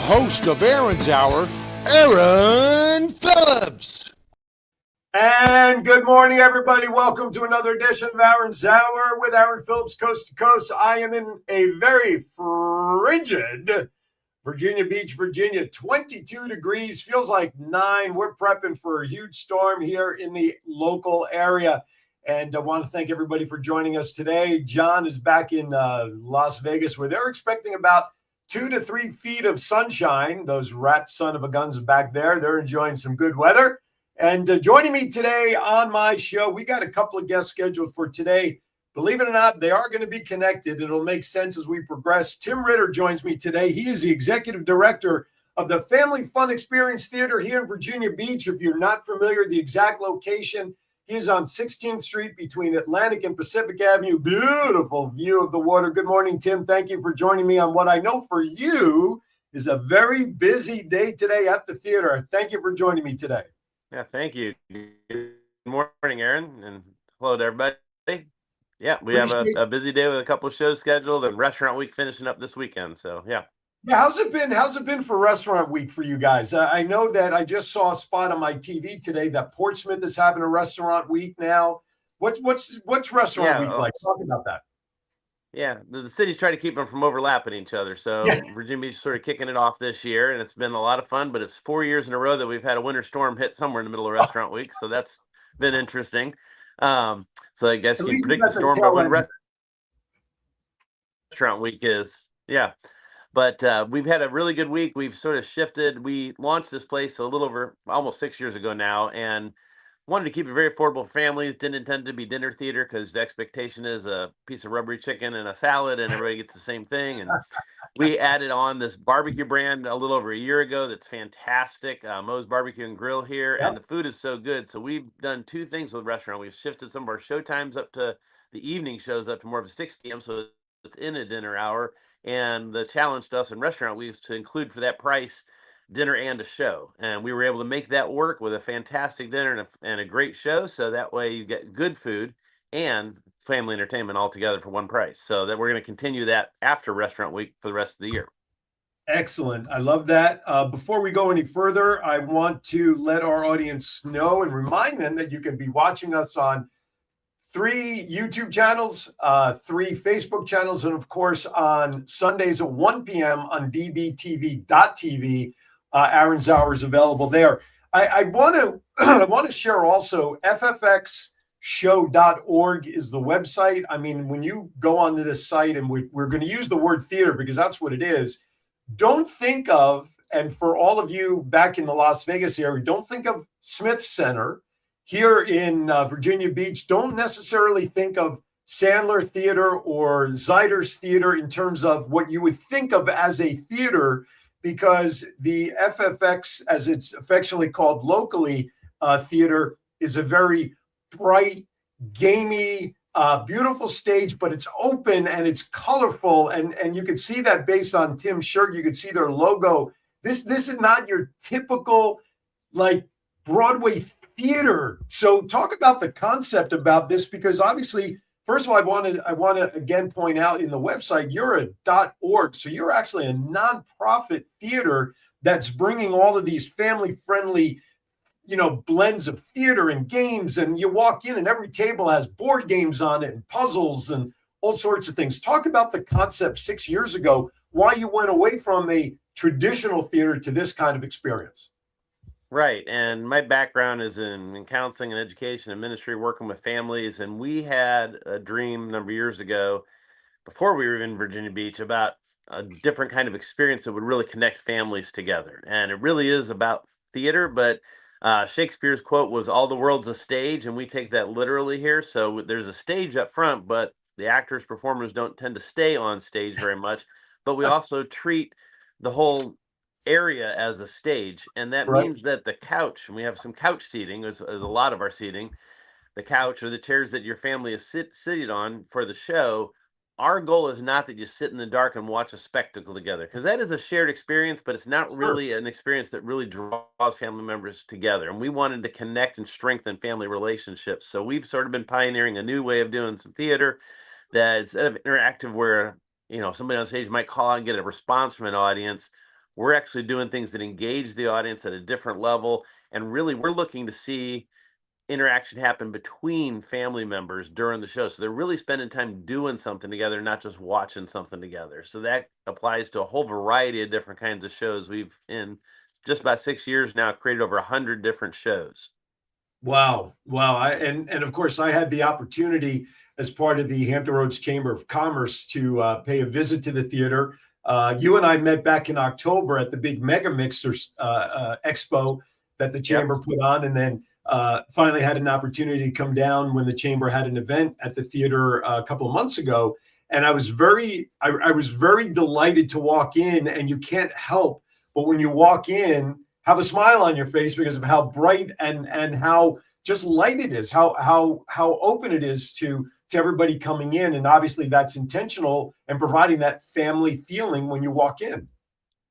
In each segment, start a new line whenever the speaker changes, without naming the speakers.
host of Aaron's Hour, Aaron Phillips.
And good morning, everybody. Welcome to another edition of Aaron's Hour with Aaron Phillips, coast to coast. I am in a very frigid Virginia Beach, Virginia. 22 degrees, feels like 9. We're prepping for a huge storm here in the local area. And I want to thank everybody for joining us today. John is back in Las Vegas, where they're expecting about 2 to 3 feet of sunshine. Those rat son of a guns back there, they're enjoying some good weather. And joining me today on my show, we got a couple of guests scheduled for today. Believe it or not, they are going to be connected. It'll make sense as we progress. Tim Ritter joins me today. He is the executive director of the Family Fun Experience Theater here in Virginia Beach. If you're not familiar, the exact location, he is on 16th Street between Atlantic and Pacific Avenue. Beautiful view of the water. Good morning, Tim. Thank you for joining me on what I know for you is a very busy day today at the theater. Thank you for joining me today.
Yeah, thank you. Good morning, Aaron, and hello to everybody. Yeah, we have a busy day with a couple of shows scheduled and Restaurant Week finishing up this weekend. So, yeah.
Yeah, how's it been? How's it been for Restaurant Week for you guys? I know that I just saw a spot on my TV today that Portsmouth is having a Restaurant Week now. What's Restaurant Week like? Talk about that.
Yeah, the cities try to keep them from overlapping each other. So Virginia Beach is sort of kicking it off this year, and it's been a lot of fun. But it's 4 years in a row that we've had a winter storm hit somewhere in the middle of Restaurant Week, so that's been interesting. So I guess you can predict the storm by when Restaurant Week is. Yeah. But we've had a really good week. We've sort of shifted. We launched this place a little over almost 6 years ago now, and wanted to keep it very affordable for families. Didn't intend to be dinner theater because the expectation is a piece of rubbery chicken and a salad and everybody gets the same thing. And we added on this barbecue brand a little over a year ago that's fantastic, Moe's Barbecue and Grill here. And the food is so good. So we've done two things with the restaurant. We've shifted some of our show times up to the evening shows up to more of a 6 p.m. So it's in a dinner hour. And the challenge to us in Restaurant Week is to include for that price dinner and a show, and we were able to make that work with a fantastic dinner and a great show, so that way you get good food and family entertainment all together for one price. So that we're going to continue that after Restaurant Week for the rest of the year.
Excellent. I love that. Before we go any further, I want to let our audience know and remind them that you can be watching us on 3 YouTube channels, 3 Facebook channels, and of course on Sundays at 1 p.m. on dbtv.tv. Aaron's Hour is available there. I want to share also ffxshow.org is the website. I mean, when you go onto this site, and we're going to use the word theater because that's what it is. Don't think of, and for all of you back in the Las Vegas area, don't think of Smith Center here in Virginia Beach. Don't necessarily think of Sandler Theater or Ziders Theater in terms of what you would think of as a theater, because the FFX, as it's affectionately called locally, theater is a very bright, gamey, beautiful stage, but it's open and it's colorful. And you can see that based on Tim's shirt. You can see their logo. This is not your typical like Broadway theater. So talk about the concept about this, because obviously, first of all, I want to again point out in the website, you're a .org. So you're actually a nonprofit theater that's bringing all of these family-friendly, blends of theater and games. And you walk in and every table has board games on it and puzzles and all sorts of things. Talk about the concept 6 years ago, why you went away from a traditional theater to this kind of experience.
Right. And my background is in counseling and education and ministry, working with families. And we had a dream a number of years ago, before we were in Virginia Beach, about a different kind of experience that would really connect families together. And it really is about theater, but Shakespeare's quote was, "All the world's a stage," and we take that literally here. So there's a stage up front, but the actors, performers don't tend to stay on stage very much. But we also treat the whole area as a stage, and that means that the couch, and we have some couch seating as a lot of our seating, the couch or the chairs that your family is seated on for the show, our goal is not that you sit in the dark and watch a spectacle together, because that is a shared experience, but it's not really an experience that really draws family members together. And we wanted to connect and strengthen family relationships, so we've sort of been pioneering a new way of doing some theater that instead of interactive where somebody on stage might call out and get a response from an audience, we're actually doing things that engage the audience at a different level. And really, we're looking to see interaction happen between family members during the show. So they're really spending time doing something together, not just watching something together. So that applies to a whole variety of different kinds of shows. We've, in just about 6 years now, created over 100 different shows.
Wow. And of course, I had the opportunity as part of the Hampton Roads Chamber of Commerce to pay a visit to the theater. You and I met back in October at the big Mega Mixers expo that the chamber put on, and then finally had an opportunity to come down when the chamber had an event at the theater a couple of months ago. And I was very delighted to walk in, and you can't help but when you walk in, have a smile on your face because of how bright and how just light it is, how open it is to everybody coming in. And obviously that's intentional and providing that family feeling when you walk in.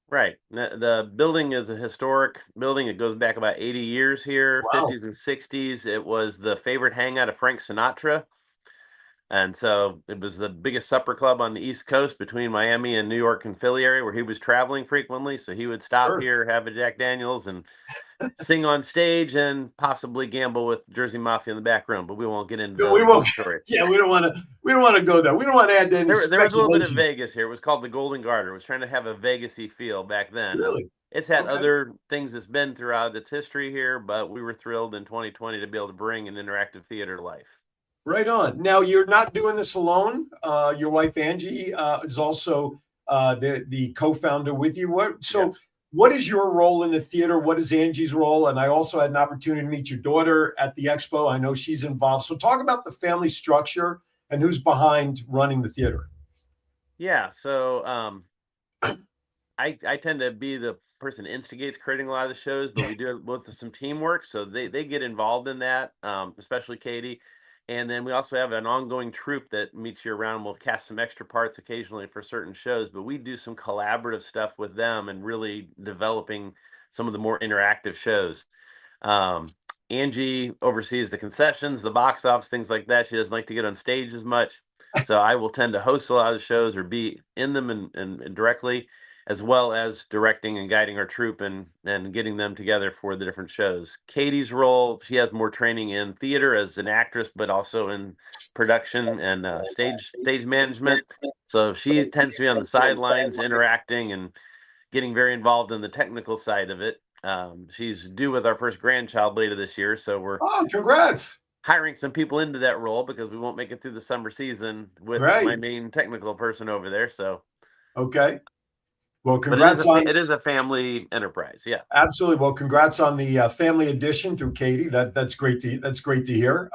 Right. The building is a historic building. It goes back about 80 years here,
Wow.
50s and 60s. It was the favorite hangout of Frank Sinatra. And so it was the biggest supper club on the East Coast between Miami and New York and Philly area, where he was traveling frequently. So he would stop here, have a Jack Daniels, and sing on stage and possibly gamble with Jersey Mafia in the back room. But we won't get into
the
story.
Yeah, we don't want to go there. We don't want to add any
there was a little bit of Vegas here. It was called the Golden Garter. It was trying to have a Vegas-y feel back then.
Really?
It's had other things it's been throughout its history here, but we were thrilled in 2020 to be able to bring an interactive theater to life.
Right on. Now, you're not doing this alone. Your wife, Angie, is also the co-founder with you. What is your role in the theater? What is Angie's role? And I also had an opportunity to meet your daughter at the expo. I know she's involved. So talk about the family structure and who's behind running the theater.
Yeah. So I tend to be the person that instigates creating a lot of the shows, but we do it with some teamwork. So they get involved in that, especially Katie. And then we also have an ongoing troupe that meets year round. We'll cast some extra parts occasionally for certain shows, but we do some collaborative stuff with them and really developing some of the more interactive shows. Angie oversees the concessions, the box office, things like that. She doesn't like to get on stage as much. So I will tend to host a lot of the shows or be in them and directly, as well as directing and guiding our troupe and getting them together for the different shows. Katie's role, she has more training in theater as an actress, but also in production and stage management. So she tends to be on the sidelines, interacting and getting very involved in the technical side of it. She's due with our first grandchild later this year, so we're
congrats
hiring some people into that role because we won't make it through the summer season with my main technical person over there. So
okay. Well, congrats
it is a family enterprise. Yeah,
absolutely. Well, congrats on the family addition through Katie. That's great to hear.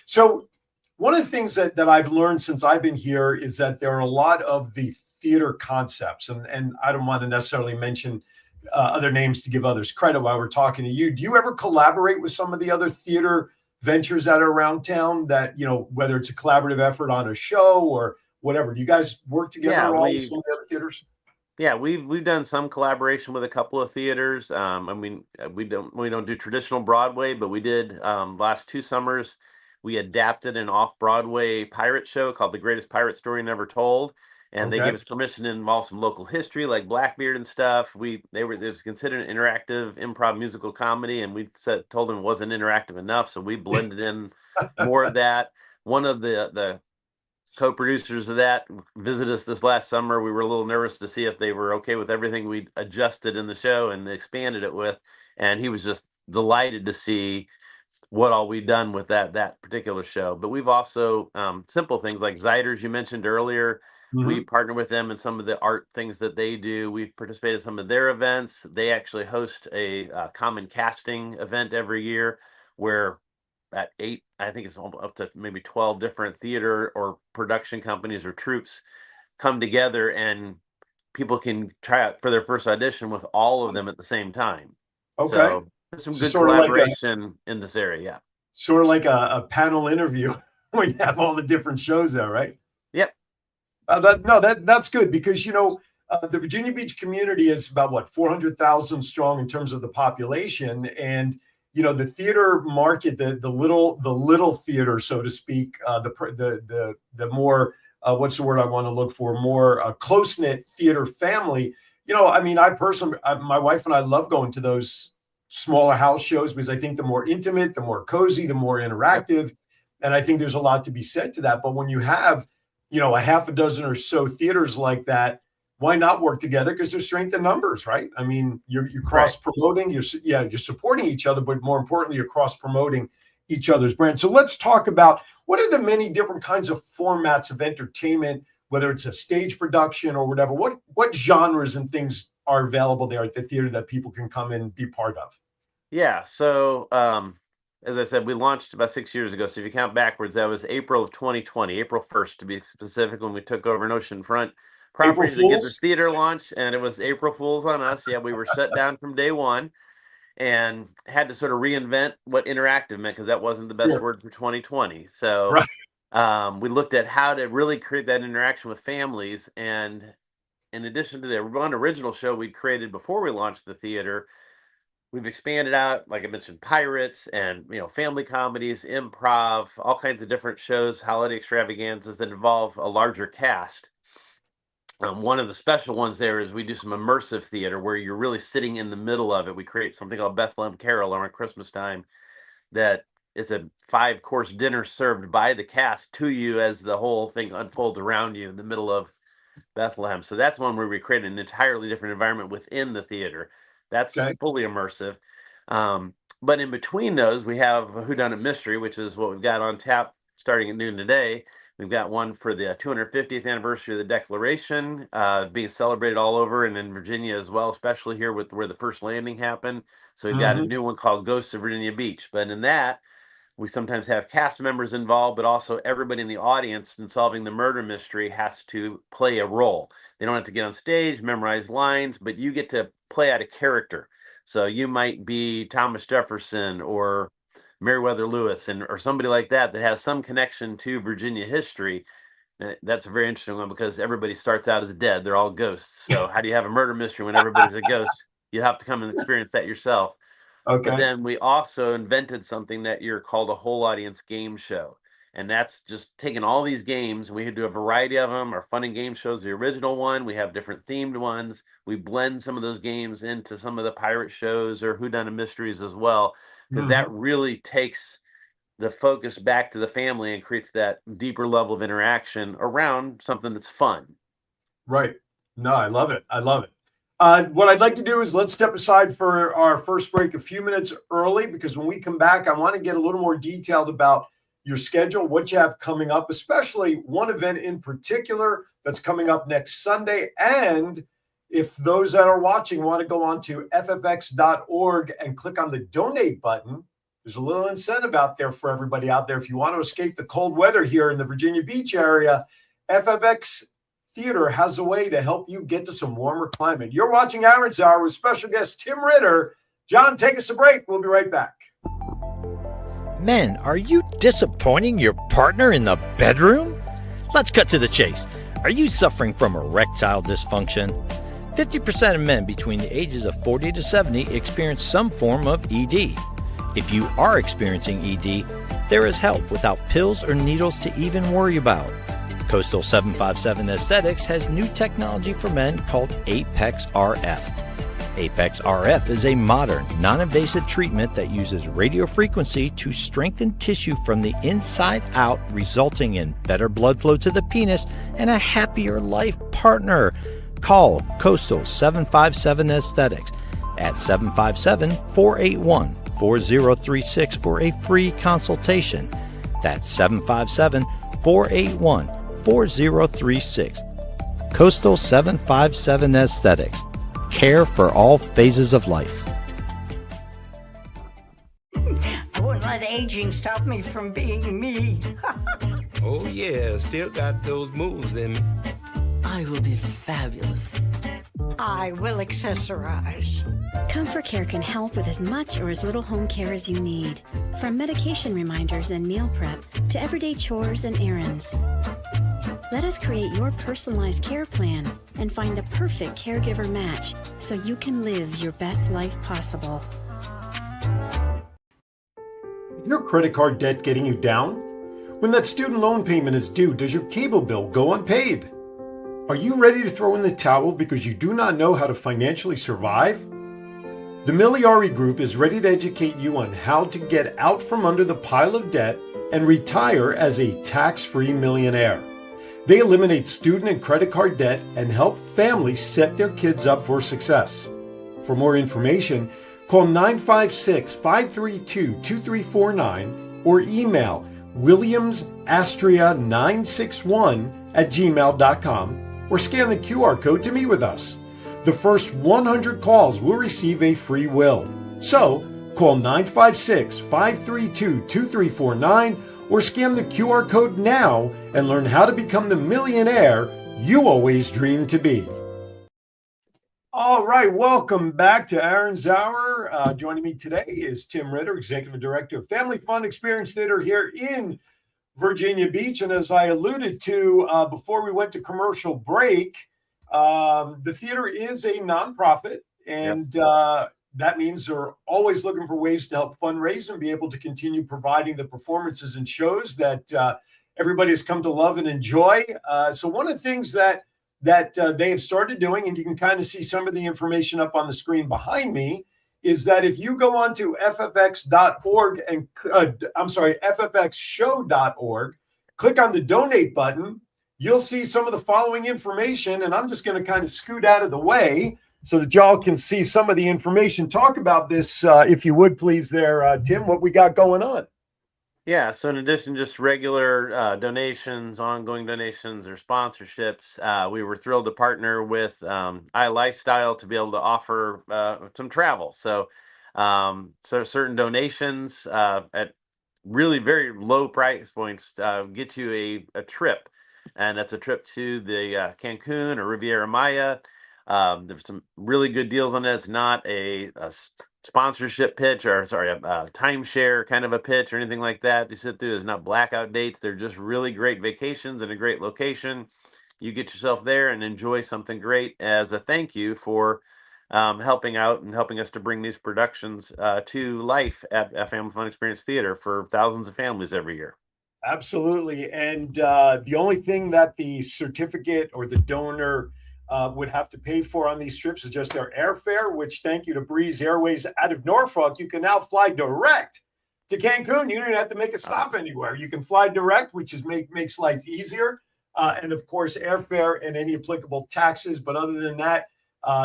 So one of the things that I've learned since I've been here is that there are a lot of the theater concepts, and I don't want to necessarily mention other names to give others credit while we're talking to you. Do you ever collaborate with some of the other theater ventures that are around town that, whether it's a collaborative effort on a show or whatever? Do you guys work together with some of the other theaters?
Yeah, we've done some collaboration with a couple of theaters. I mean, we don't do traditional Broadway, but we did last 2 summers. We adapted an off-Broadway pirate show called The Greatest Pirate Story Never Told, and they gave us permission to involve some local history like Blackbeard and stuff. It was considered an interactive improv musical comedy, and we told them it wasn't interactive enough, so we blended in more of that. One of the co-producers of that visited us this last summer. We were a little nervous to see if they were okay with everything we adjusted in the show and expanded it with, and he was just delighted to see what all we've done with that particular show. But we've also simple things like Ziders, you mentioned earlier. We partner with them in some of the art things that they do. We've participated in some of their events. They actually host a common casting event every year where at 8, I think it's up to maybe 12 different theater or production companies or troupes come together, and people can try out for their first audition with all of them at the same time. Okay. So there's some good collaboration in this area. Yeah.
Sort of like a panel interview when you have all the different shows there, right?
Yep.
That's good because, the Virginia Beach community is about 400,000 strong in terms of the population. And the theater market, the little theater, so to speak, the more what's the word I want to look for? More close-knit theater family. I mean, I personally, my wife and I love going to those smaller house shows because I think the more intimate, the more cozy, the more interactive. And I think there's a lot to be said to that. But when you have, a half a dozen or so theaters like that, why not work together? Because there's strength in numbers, right? I mean, you're cross promoting, you're supporting each other, but more importantly, you're cross promoting each other's brand. So let's talk about what are the many different kinds of formats of entertainment, whether it's a stage production or whatever. What genres and things are available there at the theater that people can come in and be part of?
Yeah. So, as I said, we launched about 6 years ago. So if you count backwards, that was April of 2020, April 1st to be specific, when we took over an oceanfront property to get the theater launched, and it was April Fools on us. Yeah, we were shut down from day one and had to sort of reinvent what interactive meant, because that wasn't the best word for 2020. So we looked at how to really create that interaction with families. And in addition to the one original show we created before we launched the theater, we've expanded out, like I mentioned, pirates and family comedies, improv, all kinds of different shows, holiday extravaganzas that involve a larger cast. One of the special ones there is we do some immersive theater where you're really sitting in the middle of it. We create something called Bethlehem Carol around Christmas time, that it's a 5-course dinner served by the cast to you as the whole thing unfolds around you in the middle of Bethlehem. So that's one where we create an entirely different environment within the theater. That's fully immersive. But in between those, we have a Whodunit Mystery, which is what we've got on tap starting at noon today. We've got one for the 250th anniversary of the Declaration, being celebrated all over and in Virginia as well, especially here with where the first landing happened. So we've got a new one called Ghosts of Virginia Beach. But in that, we sometimes have cast members involved, but also everybody in the audience in solving the murder mystery has to play a role. They don't have to get on stage, memorize lines, but you get to play out a character. So you might be Thomas Jefferson or Meriwether Lewis or somebody like that has some connection to Virginia history. That's a very interesting one because everybody starts out as dead. They're all ghosts. So how do you have a murder mystery when everybody's a ghost? You have to come and experience that yourself. Okay. But then we also invented something that you're called a whole audience game show. And that's just taking all these games, and we do a variety of them. Our fun and game shows, the original one, we have different themed ones. We blend some of those games into some of the pirate shows or Whodunit Mysteries as well, because that really takes the focus back to the family and creates that deeper level of interaction around something that's fun.
Right. No, I love it. I love it. What I'd like to do is let's step aside for our first break a few minutes early, because when we come back, I want to get a little more detailed about your schedule, what you have coming up, especially one event in particular that's coming up next Sunday. And if those that are watching want to go on to ffx.org and click on the donate button, there's a little incentive out there for everybody out there. If you want to escape the cold weather here in the Virginia Beach area, FFX Theater has a way to help you get to some warmer climate. You're watching Aaron's Hour with special guest Tim Ritter. John, take us a break. We'll be right back.
Men, are you disappointing your partner in the bedroom? Let's cut to the chase. Are you suffering from erectile dysfunction? 50% of men between the ages of 40 to 70 experience some form of ED. If you are experiencing ED, there is help without pills or needles to even worry about. Coastal 757 Aesthetics has new technology for men called Apex RF. Apex RF is a modern, non-invasive treatment that uses radio frequency to strengthen tissue from the inside out, resulting in better blood flow to the penis and a happier life partner. Call Coastal 757 Aesthetics at 757-481-4036 for a free consultation. That's 757-481-4036. Coastal 757 Aesthetics. Care for all phases of life.
I wouldn't let aging stop me from being me.
Oh yeah, still got those moves in me.
I will be fabulous.
I will accessorize.
Comfort Care can help with as much or as little home care as you need. From medication reminders and meal prep to everyday chores and errands. Let us create your personalized care plan and find the perfect caregiver match so you can live your best life possible.
Is your credit card debt getting you down? When that student loan payment is due, does your cable bill go unpaid? Are you ready to throw in the towel because you do not know how to financially survive? The Miliari Group is ready to educate you on how to get out from under the pile of debt and retire as a tax-free millionaire. They eliminate student and credit card debt and help families set their kids up for success. For more information, call 956-532-2349 or email williamsastria961@gmail.com or scan the QR code to meet with us. The first 100 calls will receive a free will. So, call 956-532-2349 or scan the QR code now and learn how to become the millionaire you always dreamed to be. All right, welcome back to Aaron's Hour. Joining me today is Tim Ritter, Executive Director of Family Fun Experience Theater here in Virginia Beach. And as I alluded to before we went to commercial break, the theater is a nonprofit, and that means they're always looking for ways to help fundraise and be able to continue providing the performances and shows that everybody has come to love and enjoy. So one of the things that they have started doing, and you can kind of see some of the information up on the screen behind me, is that if you go on to ffx.org and ffxshow.org, click on the donate button, you'll see some of the following information, and I'm just going to kind of scoot out of the way so that y'all can see some of the information. Talk about this, if you would, please, there, Tim, what we got going on.
Yeah, so in addition to just regular donations, ongoing donations, or sponsorships, we were thrilled to partner with iLifestyle to be able to offer some travel. So certain donations at really very low price points get you a trip. And that's a trip to the Cancun or Riviera Maya. There's some really good deals on it. It's not a sponsorship pitch or a timeshare kind of a pitch or anything like that. You sit through, there's not blackout dates. They're just really great vacations in a great location. You get yourself there and enjoy something great as a thank you for helping out and helping us to bring these productions to life at Family Fun Experience Theater for thousands of families every year.
Absolutely. And the only thing that the certificate or the donor would have to pay for on these trips is just their airfare, which, thank you to Breeze Airways out of Norfolk, you can now fly direct to Cancun. You don't even have to make a stop anywhere. You can fly direct, which is makes life easier. And of course, airfare and any applicable taxes. But other than that,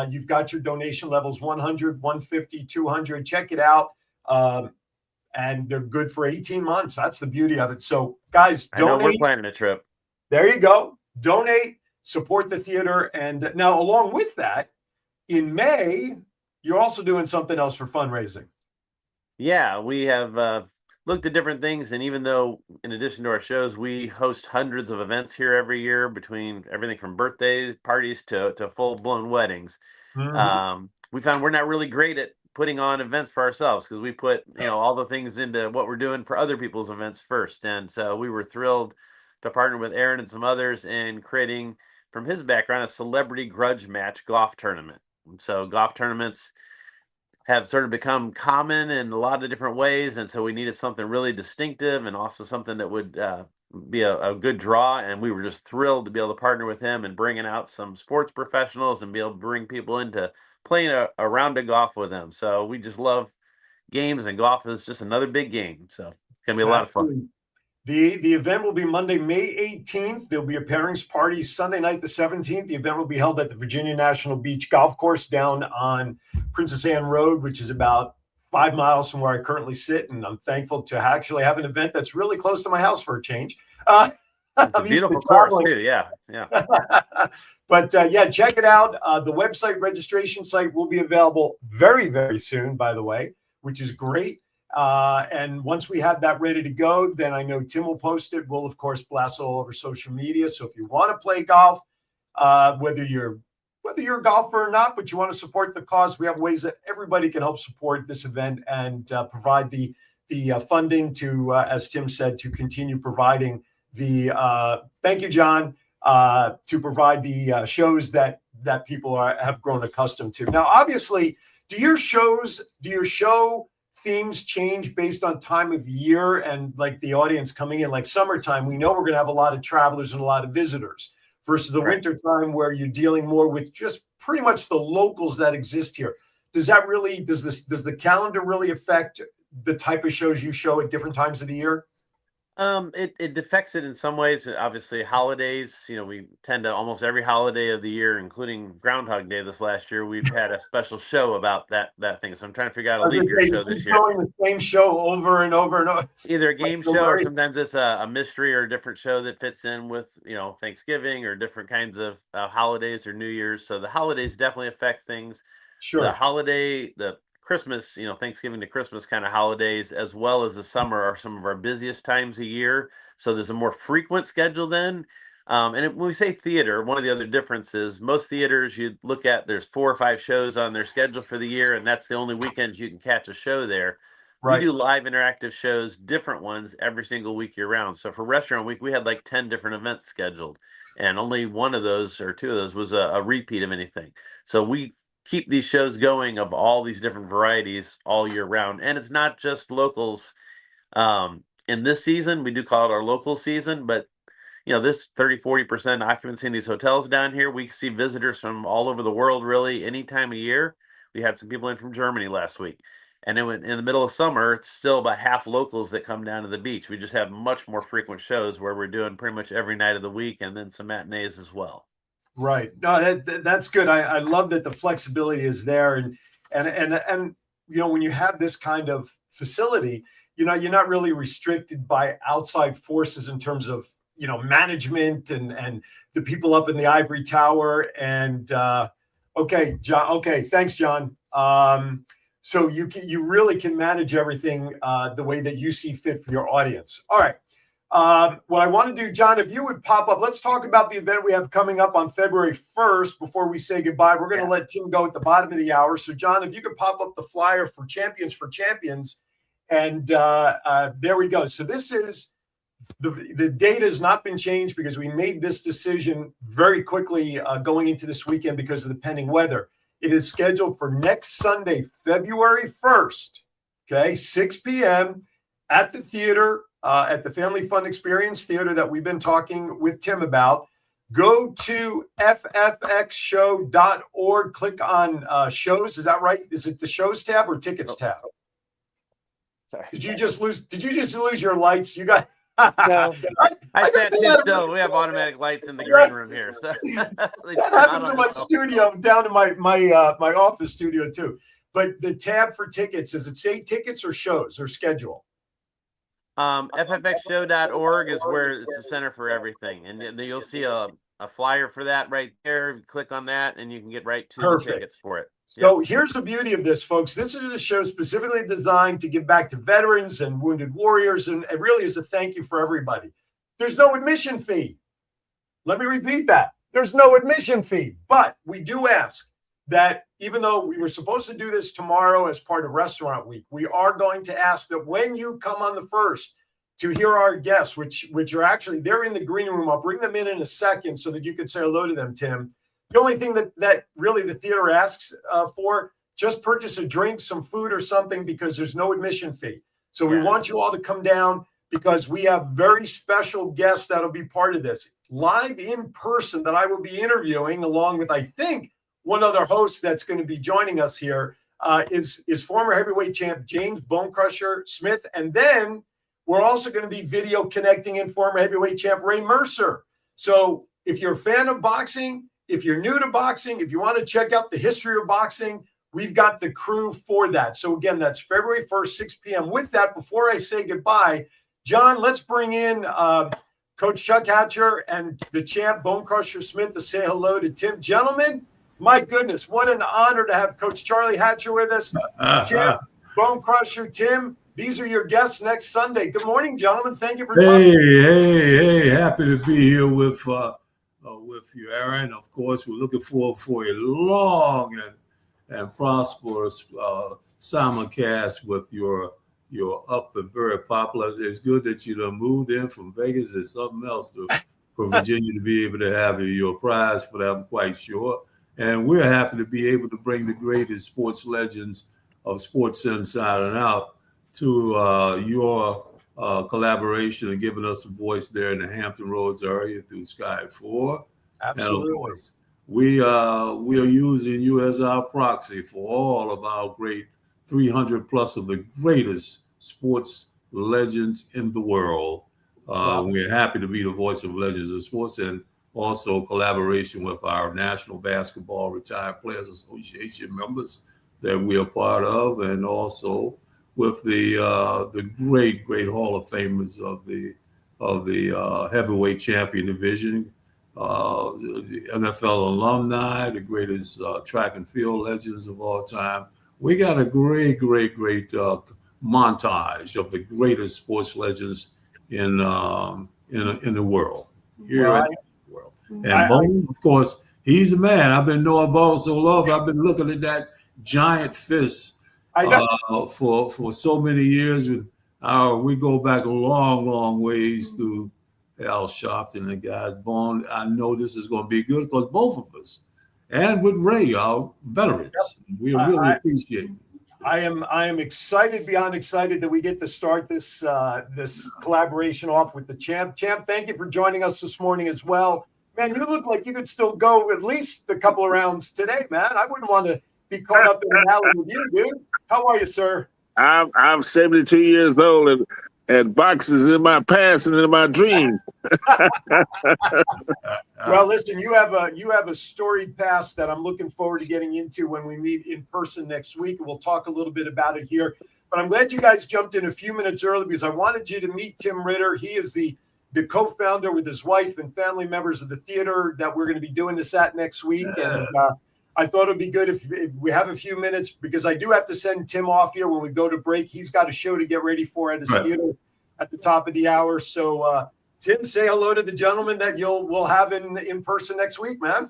you've got your donation levels 100, 150, 200. Check it out. And they're good for 18 months. That's the beauty of it. So, guys, donate.
I know we're planning a trip.
There you go. Donate, support the theater. And now, along with that, in May, you're also doing something else for fundraising.
Yeah, we have looked at different things. And even though, in addition to our shows, we host hundreds of events here every year, between everything from birthdays, parties to full-blown weddings. Mm-hmm. We found we're not really great at putting on events for ourselves because we put all the things into what we're doing for other people's events first. And so we were thrilled to partner with Aaron and some others in creating, from his background, a celebrity grudge match golf tournament. And so golf tournaments have sort of become common in a lot of different ways, and so we needed something really distinctive and also something that would be a good draw. And we were just thrilled to be able to partner with him and bringing out some sports professionals and be able to bring people into playing a round of golf with them. So we just love games, and golf is just another big game. So it's going to be a lot of fun.
The event will be Monday, May 18th. There'll be a pairings party Sunday night, the 17th. The event will be held at the Virginia National Beach Golf Course down on Princess Anne Road, which is about 5 miles from where I currently sit. And I'm thankful to actually have an event that's really close to my house for a change.
It's a beautiful course too. Yeah.
But yeah, check it out. The website registration site will be available very, very soon, by the way, which is great. And once we have that ready to go, then I know Tim will post it. We'll, of course, blast it all over social media. So if you want to play golf, whether you're a golfer or not, but you want to support the cause, we have ways that everybody can help support this event and provide the funding to, as Tim said, to continue providing thank you, John, to provide the shows that people have grown accustomed to. Now, obviously, do your show themes change based on time of year and like the audience coming in? Like summertime, we know we're going to have a lot of travelers and a lot of visitors. versus the
Right.
winter time where you're dealing more with just pretty much the locals that exist here. Does the calendar really affect the type of shows you show at different times of the year?
It affects it in some ways. Obviously, holidays. We tend to almost every holiday of the year, including Groundhog Day this last year, we've had a special show about that thing. So I'm trying to figure out a leap year show this year.
Showing the same show over and over and over.
Either a game show or sometimes it's a mystery or a different show that fits in with Thanksgiving or different kinds of holidays or New Year's. So the holidays definitely affect things.
Sure.
The Christmas, Thanksgiving to Christmas kind of holidays, as well as the summer, are some of our busiest times a year. So there's a more frequent schedule then. When we say theater, one of the other differences, most theaters you look at, there's 4 or 5 shows on their schedule for the year, and that's the only weekends you can catch a show there.
Right.
We do live interactive shows, different ones every single week year round. So for Restaurant Week, we had like 10 different events scheduled, and only one of those or 2 of those was a repeat of anything. So we keep these shows going of all these different varieties all year round. And it's not just locals. In this season, we do call it our local season, but this 30-40% occupancy in these hotels down here, we see visitors from all over the world, really, any time of year. We had some people in from Germany last week. And in the middle of summer, it's still about half locals that come down to the beach. We just have much more frequent shows where we're doing pretty much every night of the week, and then some matinees as well.
Right. No, that's good. I love that the flexibility is there, and when you have this kind of facility, you're not really restricted by outside forces in terms of management and the people up in the ivory tower. And okay, John. Okay, thanks, John. So you really can manage everything the way that you see fit for your audience. All right. What I want to do, John, if you would pop up, let's talk about the event we have coming up on February 1st before we say goodbye. We're going to let Tim go at the bottom of the hour. So, John, if you could pop up the flyer for Champions. And there we go. So this is the date has not been changed because we made this decision very quickly going into this weekend because of the pending weather. It is scheduled for next Sunday, February 1st, 6 p.m. at the theater. At the Family Fun Experience Theater that we've been talking with Tim about. Go to ffxshow.org, click on shows. Is that right? Is it the shows tab or tickets tab?
Sorry.
Did you just lose your lights? You got
no. I sat still. We have automatic lights in the green room here. So
that happens in my studio, down to my office studio too. But the tab for tickets, does it say tickets or shows or schedule?
ffxshow.org is where it's the center for everything, and then you'll see a flyer for that right there. Click on that and you can get right to the tickets for it.
So Here's the beauty of this, folks. This is a show specifically designed to give back to veterans and wounded warriors, and it really is a thank you for everybody. There's no admission fee. Let me repeat that. There's no admission fee, but we do ask that even though we were supposed to do this tomorrow as part of Restaurant Week, we are going to ask that when you come on the 1st to hear our guests, which are actually, they're in the green room. I'll bring them in a second so that you can say hello to them, Tim. The only thing that really the theater asks for, just purchase a drink, some food or something, because there's no admission fee. So we want you all to come down because we have very special guests that'll be part of this. Live in person that I will be interviewing along with, I think, one other host that's going to be joining us here is former heavyweight champ James Bonecrusher Smith. And then we're also going to be video connecting in former heavyweight champ Ray Mercer. So if you're a fan of boxing, if you're new to boxing, if you want to check out the history of boxing, we've got the crew for that. So again, that's February 1st, 6 p.m. With that, before I say goodbye, John, let's bring in Coach Chuck Hatcher and the champ Bonecrusher Smith to say hello to Tim. Gentlemen, my goodness, what an honor to have Coach Charlie Hatcher with us. Champ, Bonecrusher, Tim, these are your guests next Sunday. Good morning, gentlemen. Thank you for coming.
Hey, happy to be here with you, Aaron. Of course, we're looking forward for a long and prosperous simulcast with your up and very popular. It's good that you done moved in from Vegas. There's something else for Virginia to be able to have your prize for that, I'm quite sure. And we're happy to be able to bring the greatest sports legends of Sports Inside and Out to your collaboration and giving us a voice there in the Hampton Roads area through Sky 4.
Absolutely.
And of course, we are using you as our proxy for all of our great 300 plus of the greatest sports legends in the world. We're happy to be the voice of legends of sports, and also collaboration with our National Basketball Retired Players Association members that we are part of, and also with the great Hall of Famers of the heavyweight champion division, the NFL alumni, the greatest track and field legends of all time. We got a great montage of the greatest sports legends in the world. Here in the world. And Bone, of course, he's a man. I've been knowing Bone so long. I've been looking at that giant fist for so many years. We go back a long ways through Al Sharpton and the guys. Bone, I know this is going to be good because both of us, and with Ray, are veterans. Yep. We really appreciate it.
I am excited beyond excited that we get to start this collaboration off with the Champ. Champ, thank you for joining us this morning as well. Man, you look like you could still go at least a couple of rounds today, man. I wouldn't want to be caught up in an alley with you, dude. How are you, sir?
I'm 72 years old, and boxing is in my past and in my dream.
Well, listen, you have a storied past that I'm looking forward to getting into when we meet in person next week. We'll talk a little bit about it here. But I'm glad you guys jumped in a few minutes early because I wanted you to meet Tim Ritter. He is the co-founder with his wife and family members of the theater that we're going to be doing this at next week. And I thought it'd be good if we have a few minutes because I do have to send Tim off here when we go to break. He's got a show to get ready for at his theater at the top of the hour. So, Tim, say hello to the gentleman that we'll have in person next week, man.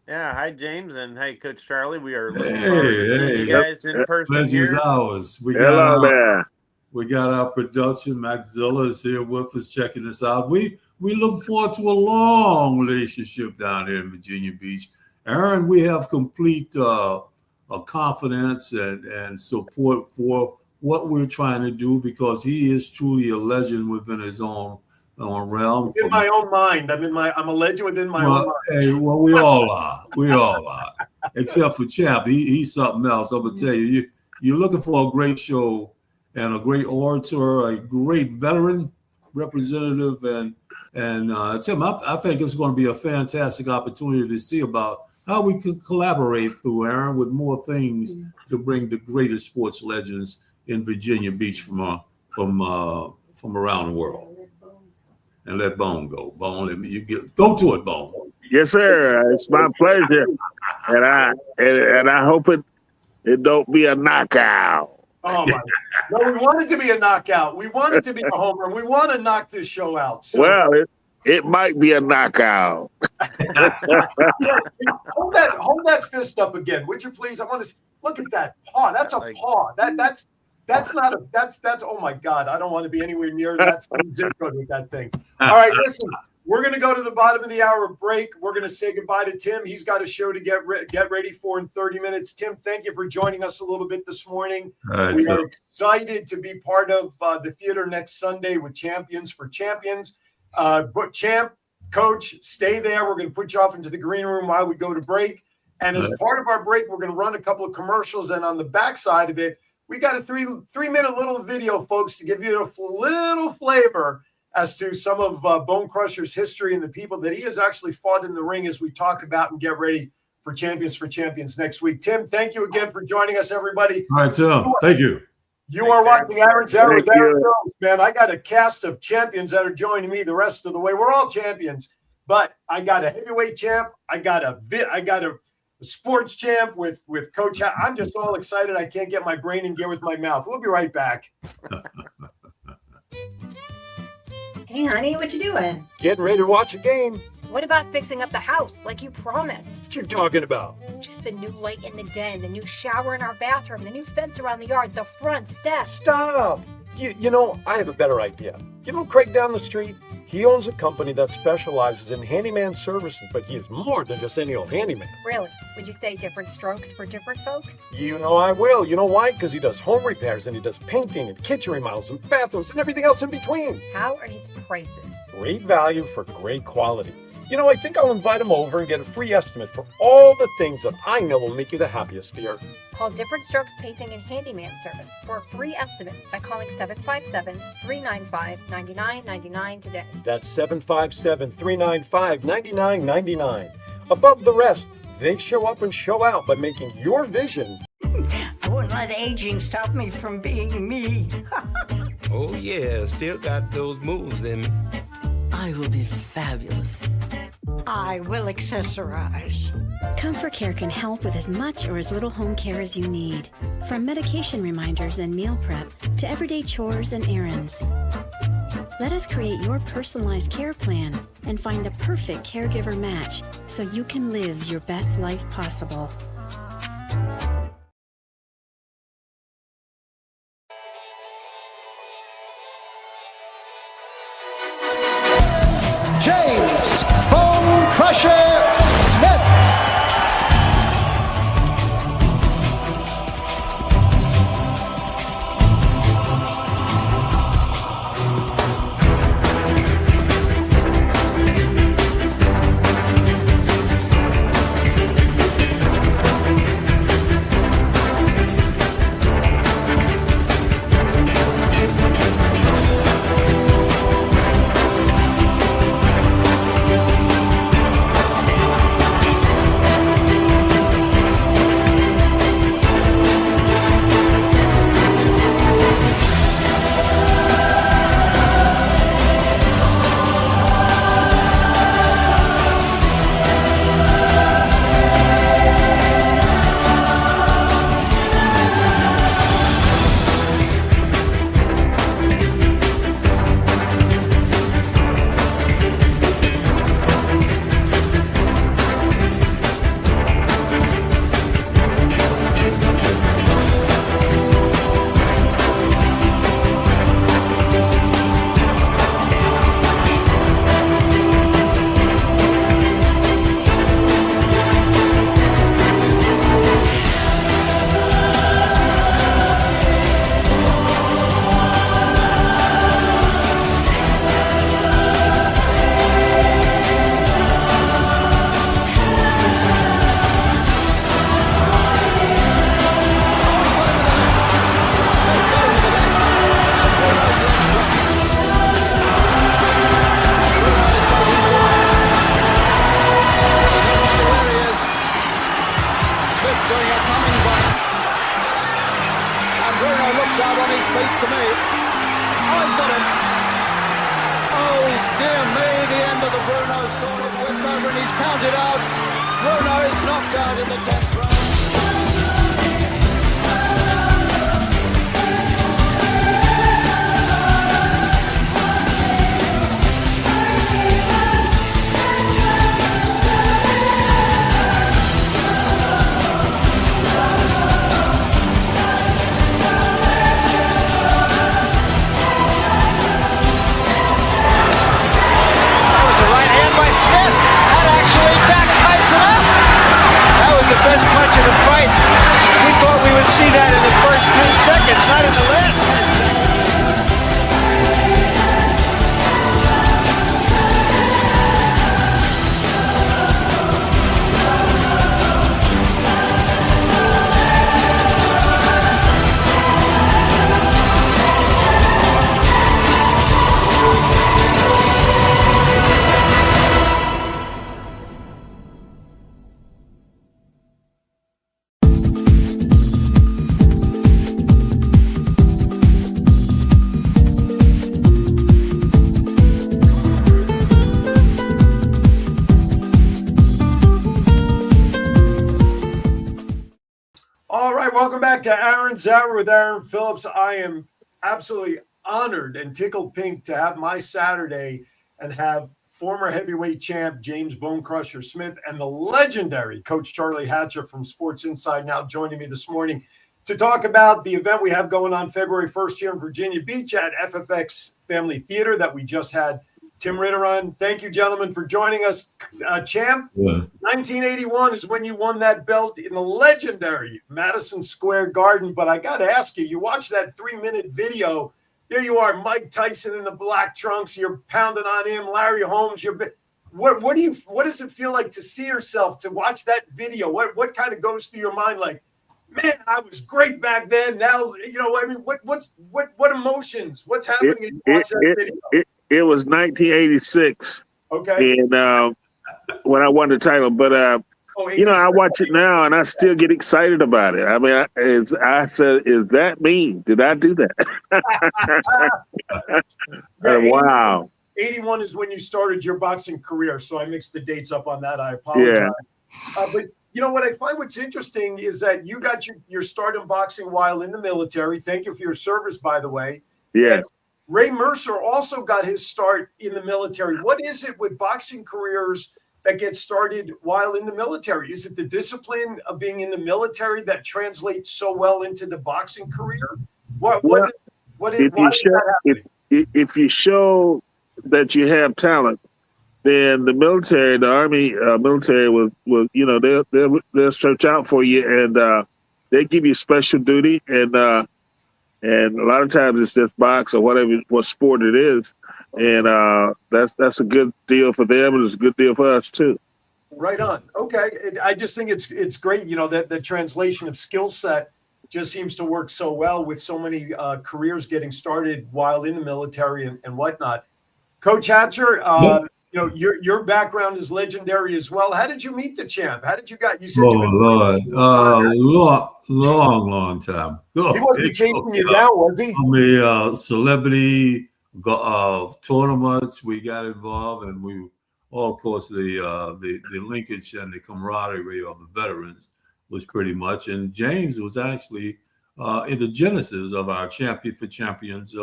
Yeah, hi James, and hey Coach Charlie. We are looking forward to seeing you guys in person.
Pleasure's ours. We got our production. Max Zilla is here with us, checking us out. We look forward to a long relationship down here in Virginia Beach. Aaron, we have complete confidence and support for what we're trying to do because he is truly a legend within his own realm.
In my own mind, I'm a legend within my own mind.
Hey, well, we all are, except for Champ. He's something else. I'm gonna tell you, you're looking for a great show and a great orator, a great veteran representative, and Tim, I think it's going to be a fantastic opportunity to see about how we can collaborate through Aaron with more things to bring the greatest sports legends in Virginia Beach from around the world. And let Bone go. Bone, go to it, Bone.
Yes, sir. It's my pleasure, and I hope it don't be a knockout.
Oh my! No, we want it to be a knockout. We want it to be a homer. We want to knock this show out. So.
Well, it might be a knockout.
Hold that fist up again, would you please? I want to look at that paw. That's a paw. That's not a that's oh my God. I don't want to be anywhere near that zip code with that thing. All right, listen. We're going to go to the bottom of the hour break. We're going to say goodbye to Tim. He's got a show to get ready for in 30 minutes. Tim, thank you for joining us a little bit this morning. We are excited to be part of the theater next Sunday with Champions for Champions. But Champ, Coach, stay there. We're going to put you off into the green room while we go to break. And as part of our break, we're going to run a couple of commercials. And on the backside of it, we got a three-minute little video, folks, to give you a little flavor as to some of Bone Crusher's history and the people that he has actually fought in the ring as we talk about and get ready for Champions next week. Tim, thank you again for joining us, everybody.
All right, Tim. Thank you.
You are watching Aaron's Hour with Aaron Jones, man. I got a cast of champions that are joining me the rest of the way. We're all champions, but I got a heavyweight champ. I got a sports champ with Coach. I'm just all excited. I can't get my brain in gear with my mouth. We'll be right back.
Hey, honey, what you doing?
Getting ready to watch a game.
What about fixing up the house like you promised?
What you talking about?
Just the new light in the den, the new shower in our bathroom, the new fence around the yard, the front steps.
Stop! You know, I have a better idea. You know Craig down the street? He owns a company that specializes in handyman services, but he is more than just any old handyman.
Really? Would you say different strokes for different folks?
You know I will. You know why? Because he does home repairs and he does painting and kitchen remodels and bathrooms and everything else in between.
How are his prices?
Great value for great quality. You know, I think I'll invite him over and get a free estimate for all the things that I know will make you the happiest, dear.
Call Different Strokes Painting and Handyman Service for a free estimate by calling 757-395-9999 today.
That's 757-395-9999. Above the rest, they show up and show out by making your vision.
I wouldn't let aging stop me from being me.
Oh, yeah, still got those moves in me.
I will be fabulous.
I will accessorize.
Comfort Care can help with as much or as little home care as you need. From medication reminders and meal prep to everyday chores and errands. Let us create your personalized care plan and find the perfect caregiver match so you can live your best life possible.
James Bone Crusher Smith.
Welcome back to Aaron's Hour with Aaron Phillips. I am absolutely honored and tickled pink to have my Saturday and have former heavyweight champ James Bone Crusher Smith and the legendary Coach Charlie Hatcher from Sports Inside now joining me this morning to talk about the event we have going on February 1st here in Virginia Beach at FFX Family Theater that we just had Tim Ritter on. Thank you, gentlemen, for joining us. Champ, 1981 is when you won that belt in the legendary Madison Square Garden. But I got to ask you, you watched that 3-minute video. There you are, Mike Tyson in the black trunks. You're pounding on him. Larry Holmes. what does it feel like to see yourself, to watch that video? What kind of goes through your mind? Like, man, I was great back then. Now, I mean, what emotions? What's happening as you watch that video?
It was 1986.
Okay.
And when I won the title, but I watch it now and I still get excited about it. I mean, I said, is that me? Did I do that? Wow.
81 is when you started your boxing career, so I mixed the dates up on that. I apologize. Yeah. But what I find what's interesting is that you got your start in boxing while in the military. Thank you for your service, by the way.
Yeah.
And Ray Mercer also got his start in the military. What is it with boxing careers that get started while in the military? Is it the discipline of being in the military that translates so well into the boxing career?
If you show that you have talent, then the military, the Army military will they'll search out for you, and they give you special duty, and a lot of times it's just box or what sport it is, and that's a good deal for them, and it's a good deal for us too.
Right on. Okay, I just think it's great. That the translation of skill set just seems to work so well with so many careers getting started while in the military and whatnot. Coach Hatcher, your background is legendary as well. How did you meet the champ? How did you you said
Lord, long time.
He wasn't chasing you down, was he?
I mean, celebrity tournaments, we got involved, and we, of course, the linkage and the camaraderie of the veterans was pretty much. And James was actually in the genesis of our Champion for Champions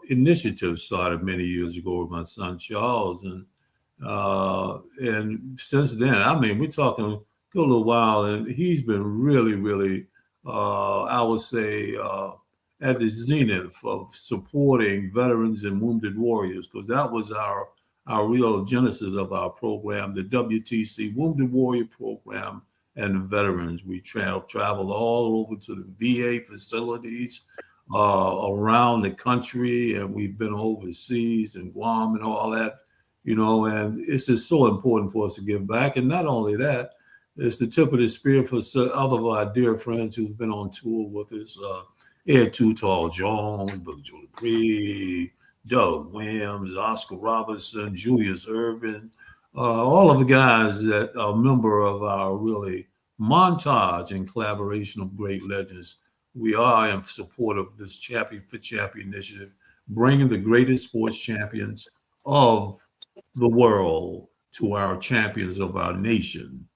initiative started many years ago with my son Charles, and since then, I mean, we're talking a good little while, and he's been really, I would say, at the zenith of supporting veterans and wounded warriors, because that was our real genesis of our program, the WTC Wounded Warrior Program and the veterans. We traveled all over to the VA facilities around the country, and we've been overseas and Guam and all that, and it's just so important for us to give back. And not only that, it's the tip of the spear for other of our dear friends who've been on tour with us, Ed Too Tall Jones, Billy Joe Dupree, Doug Williams, Oscar Robertson, Julius Irvin, all of the guys that are a member of our really montage and collaboration of great legends. We are in support of this Champion for Champion initiative, bringing the greatest sports champions of the world to our champions of our nation,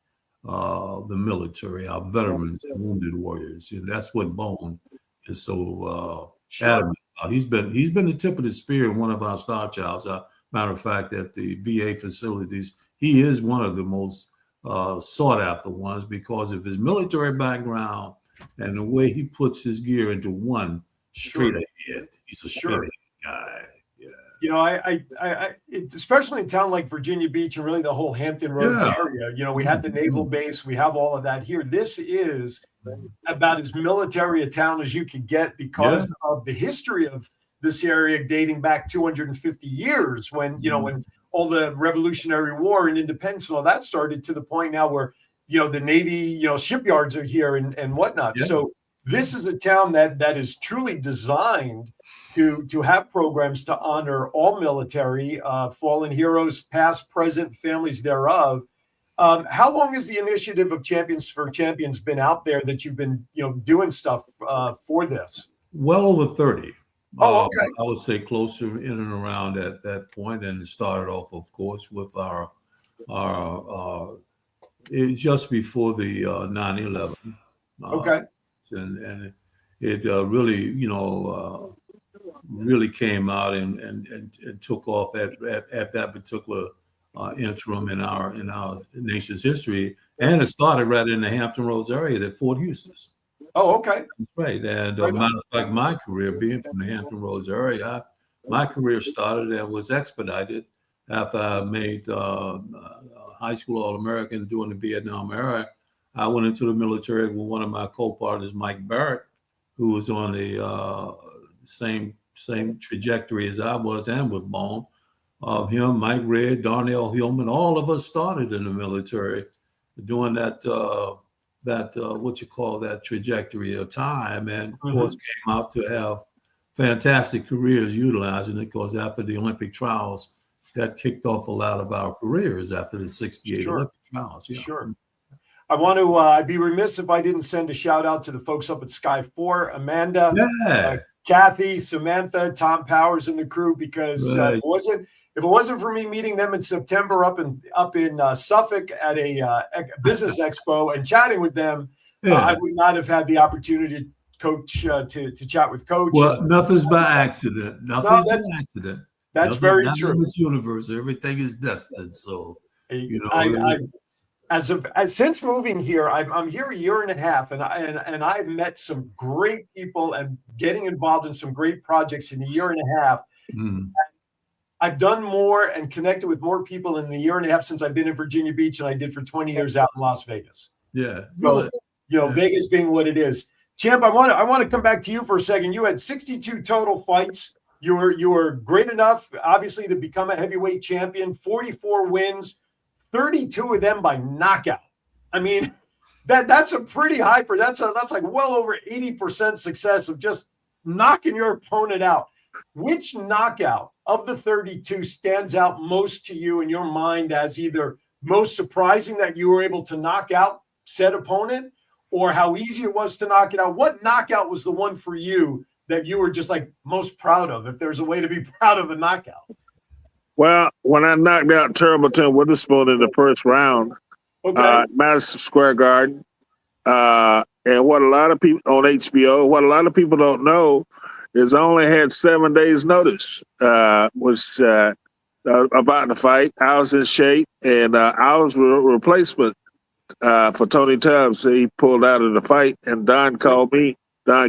the military, our veterans and wounded warriors. And that's what Bone is so adamant about. He's been the tip of the spear in one of our star childs. Matter of fact, at the VA facilities, he is one of the most sought after ones because of his military background and the way he puts his gear into one straight ahead. He's a straight ahead guy. Yeah.
Especially in a town like Virginia Beach and really the whole Hampton Roads area, we have the naval base, we have all of that here. This is about as military a town as you could get because of the history of this area dating back 250 years when, when all the Revolutionary War and independence and all that started, to the point now where the Navy, shipyards are here and whatnot. Yeah. So this is a town that is truly designed to have programs to honor all military, fallen heroes, past, present, families thereof. How long has the initiative of Champions for Champions been out there that you've been, doing stuff for this?
Well over 30.
Oh, okay.
I would say closer in and around at that point, and it started off, of course, with our just before the 9/11.
Okay.
And it really, really came out and took off at that particular interim in our nation's history. And it started right in the Hampton Roads area at Fort Eustis.
Oh, okay.
That's right. And matter of fact, my career, being from the Hampton Roads area, my career started and was expedited after I made high school All-American during the Vietnam era. I went into the military with one of my co-partners, Mike Barrett, who was on the same trajectory as I was and with Bone. Him, Mike Red, Darnell Hillman, all of us started in the military doing that what you call that trajectory of time, and of course came out to have fantastic careers utilizing it, because after the Olympic trials, that kicked off a lot of our careers after the 68 Olympic trials. Yeah.
Sure. I want to, I'd be remiss if I didn't send a shout out to the folks up at Sky 4, Amanda, Kathy, Samantha, Tom Powers, and the crew, because if it wasn't for me meeting them in September up in Suffolk at a business expo and chatting with them, I would not have had the opportunity to coach to chat with Coach.
Well, nothing's by accident. Nothing's by accident.
That's very true.
In this universe, everything is destined. So, you know,
since moving here, I'm here a year and a half, and I've met some great people and getting involved in some great projects in a year and a half. I've done more and connected with more people in the year and a half since I've been in Virginia Beach than I did for 20 years out in Las Vegas.
Yeah.
So, Vegas being what it is. Champ, I want to come back to you for a second. You had 62 total fights. You were great enough, obviously, to become a heavyweight champion. 44 wins, 32 of them by knockout. I mean, that's a pretty hyper. That's like well over 80% success of just knocking your opponent out. Which knockout of the 32 stands out most to you in your mind as either most surprising that you were able to knock out said opponent, or how easy it was to knock it out? What knockout was the one for you that you were just like most proud of, if there's a way to be proud of a knockout?
Well, when I knocked out Templeton Witherspoon in the first round, Madison Square Garden, and what a lot of people on HBO, what a lot of people don't know is I only had 7 days notice, was about the fight. I was in shape, and I was a replacement for Tony Tubbs. So he pulled out of the fight, and Don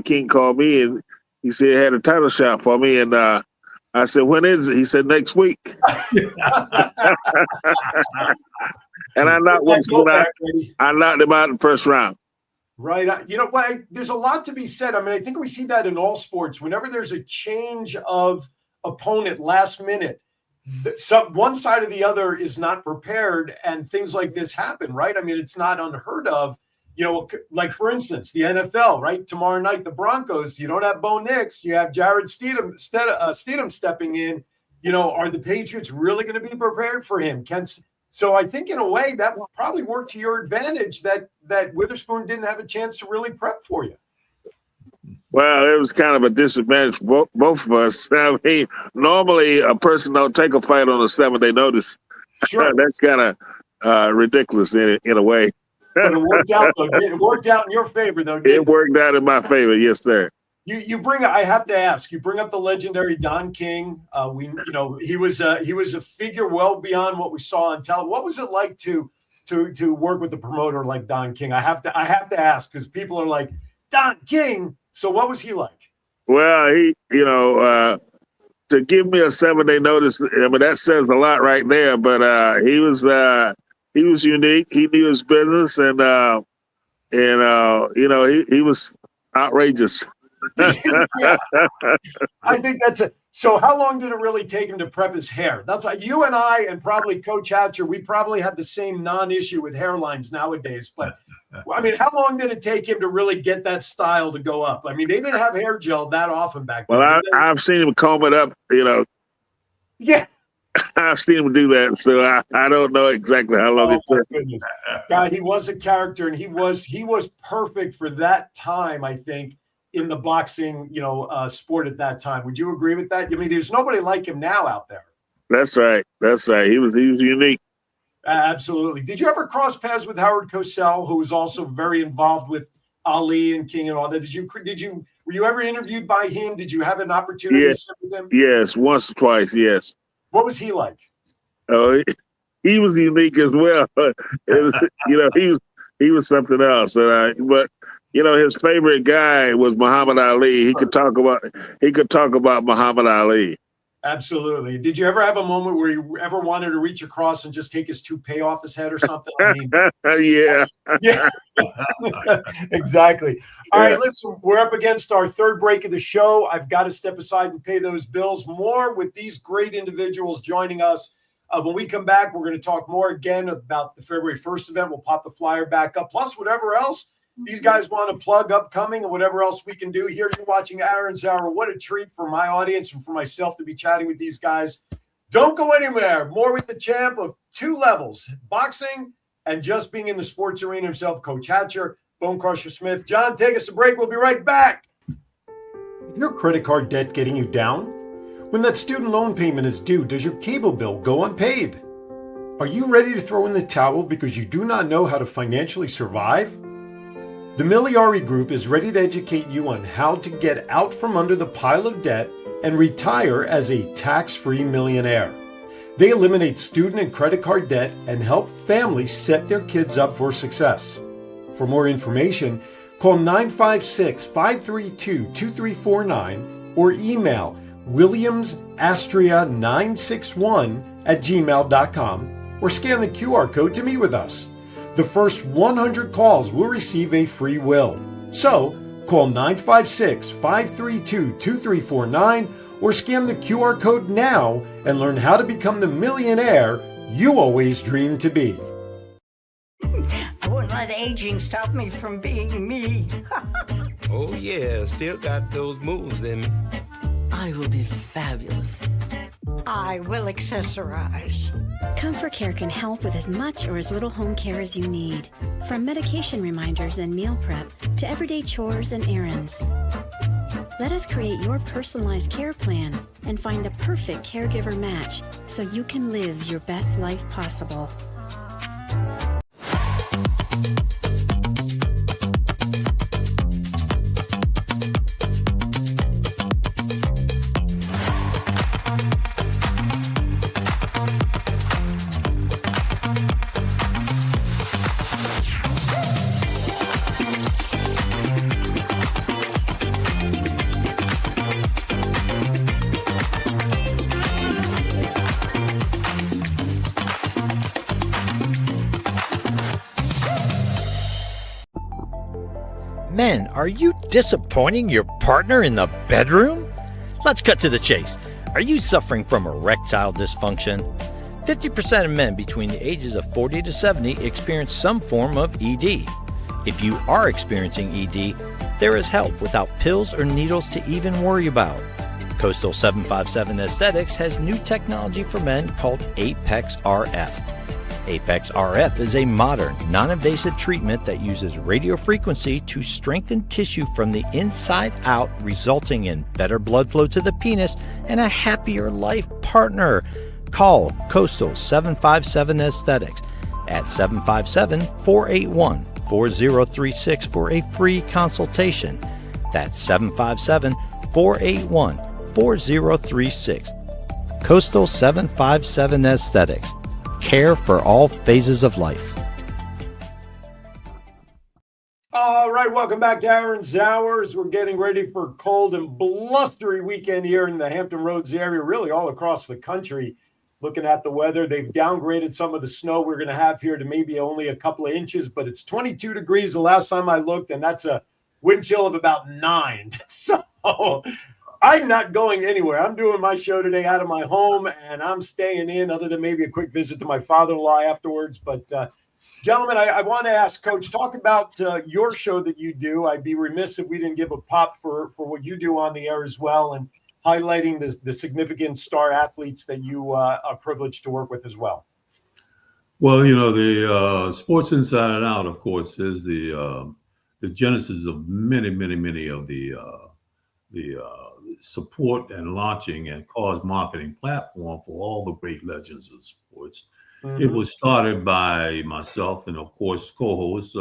King called me, and he said he had a title shot for me. And I said, when is it? He said, next week. And I knocked him out in the first round.
Right. You know what? There's a lot to be said. I mean, I think we see that in all sports. Whenever there's a change of opponent last minute, one side or the other is not prepared, and things like this happen, right? I mean, it's not unheard of. Like for instance, the NFL, right? Tomorrow night, the Broncos, you don't have Bo Nix, you have Jared Stidham stepping in. Are the Patriots really going to be prepared for him? So I think in a way that will probably work to your advantage that Witherspoon didn't have a chance to really prep for you.
Well, it was kind of a disadvantage for both of us. I mean, normally a person don't take a fight on a 7-day notice.
Sure.
That's kind of ridiculous in a way.
But it worked out, though. It worked out in your favor, though.
It worked out in my favor, yes, sir.
I have to ask. You bring up the legendary Don King. He was a figure well beyond what we saw on television. What was it like to work with a promoter like Don King? I have to ask, because people are like, Don King. So what was he like? Well,
to give me a 7-day notice, I mean, that says a lot right there. But he was unique. He knew his business, and he was outrageous.
Yeah. I think that's it. So how long did it really take him to prep his hair? That's like you and I, and probably Coach Hatcher, we probably have the same non-issue with hairlines nowadays. But I mean, how long did it take him to really get that style to go up? I mean, they didn't have hair gel that often back then.
Well, I've seen him comb it up,
Yeah.
I've seen him do that, so I don't know exactly how long it took.
God, he was a character, and he was perfect for that time, I think, in the boxing, sport at that time. Would you agree with that? I mean, there's nobody like him now out there.
That's right. He was unique.
Absolutely. Did you ever cross paths with Howard Cosell, who was also very involved with Ali and King and all that? Were you ever interviewed by him? Did you have an opportunity to sit with him?
Yes, once or twice. Yes.
What was he like?
Oh, he was unique as well. It was, he was something else. But his favorite guy was Muhammad Ali. He could talk about Muhammad Ali.
Absolutely. Did you ever have a moment where you ever wanted to reach across and just take his toupee off his head or something? I mean,
Yeah.
yeah, exactly. All right, listen, we're up against our third break of the show. I've got to step aside and pay those bills. More with these great individuals joining us. When we come back, we're going to talk more again about the February 1st event. We'll pop the flyer back up, plus whatever else these guys want to plug upcoming and whatever else we can do here. You're watching Aaron's Hour. What a treat for my audience and for myself to be chatting with these guys. Don't go anywhere. More with the champ of two levels, boxing and just being in the sports arena himself, Coach Hatcher, Bone Crusher Smith. John, take us a break. We'll be right back. Is your credit card debt getting you down? When that student loan payment is due, does your cable bill go unpaid? Are you ready to throw in the towel because you do not know how to financially survive? The Miliari Group is ready to educate you on how to get out from under the pile of debt and retire as a tax-free millionaire. They eliminate student and credit card debt and help families set their kids up for success. For more information, call 956-532-2349 or email williamsastria961@gmail.com or scan the QR code to meet with us. The first 100 calls will receive a free will. So, call 956-532-2349 or scan the QR code now and learn how to become the millionaire you always dreamed to be.
I wouldn't let aging stop me from being me.
Oh, yeah, still got those moves in me.
I will be fabulous.
I will accessorize.
Comfort Care can help with as much or as little home care as you need. From medication reminders and meal prep to everyday chores and errands. Let us create your personalized care plan and find the perfect caregiver match so you can live your best life possible.
Men, are you disappointing your partner in the bedroom? Let's cut to the chase. Are you suffering from erectile dysfunction? 50% of men between the ages of 40 to 70 experience some form of ED. If you are experiencing ED, there is help without pills or needles to even worry about. Coastal 757 Aesthetics has new technology for men called Apex RF. Apex RF is a modern, non-invasive treatment that uses radio frequency to strengthen tissue from the inside out, resulting in better blood flow to the penis and a happier life partner. Call Coastal 757 Aesthetics at 757-481-4036 for a free consultation. That's 757-481-4036. Coastal 757 Aesthetics. Care for all phases of life.
All right, welcome back to Aaron's Hours. We're getting ready for a cold and blustery weekend here in the Hampton Roads area, really all across the country. Looking at the weather, they've downgraded some of the snow we're going to have here to maybe only a couple of inches, but it's 22 degrees the last time I looked, and that's a wind chill of about 9. So I'm not going anywhere. I'm doing my show today out of my home, and I'm staying in other than maybe a quick visit to my father-in-law afterwards. But, gentlemen, I want to ask, Coach, talk about your show that you do. I'd be remiss if we didn't give a pop for what you do on the air as well and highlighting the significant star athletes that you are privileged to work with as well.
Well, you know, the Sports Inside and Out, of course, is the genesis of many of the support and launching and cause marketing platform for all the great legends of sports. Mm-hmm. It was started by myself and, of course, co-host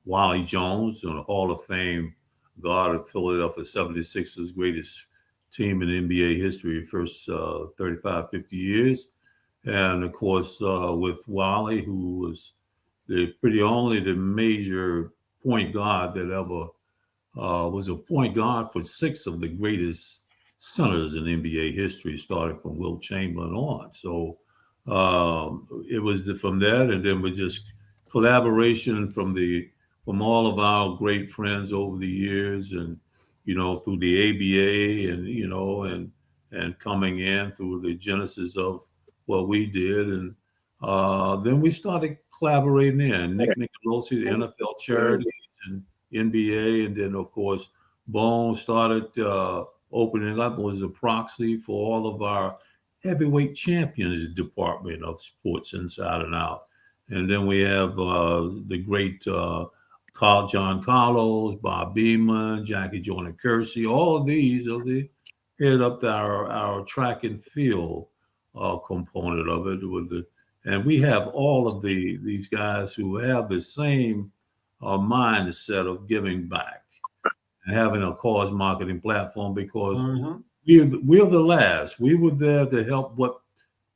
Wally Jones, on the Hall of Fame guard of Philadelphia 76ers, greatest team in NBA history, first 35, 50 years. And, of course, with Wally, who was the major point guard that ever was a point guard for 6 of the greatest centers in NBA history, starting from Wilt Chamberlain on. So it was from that, and then with just collaboration from all of our great friends over the years, and through the ABA, and coming in through the genesis of what we did, and then we started collaborating in Nick Nicolosi, the NFL charities, and NBA, and then of course Bone started opening up, was a proxy for all of our heavyweight champions department of sports inside and out. And then we have the great John Carlos, Bob Beeman, Jackie Jordan Kersey. All of these are the head up our track and field component of it. And we have all of these guys who have the same mindset of giving back and having a cause marketing platform, because we're the last. We were there to help what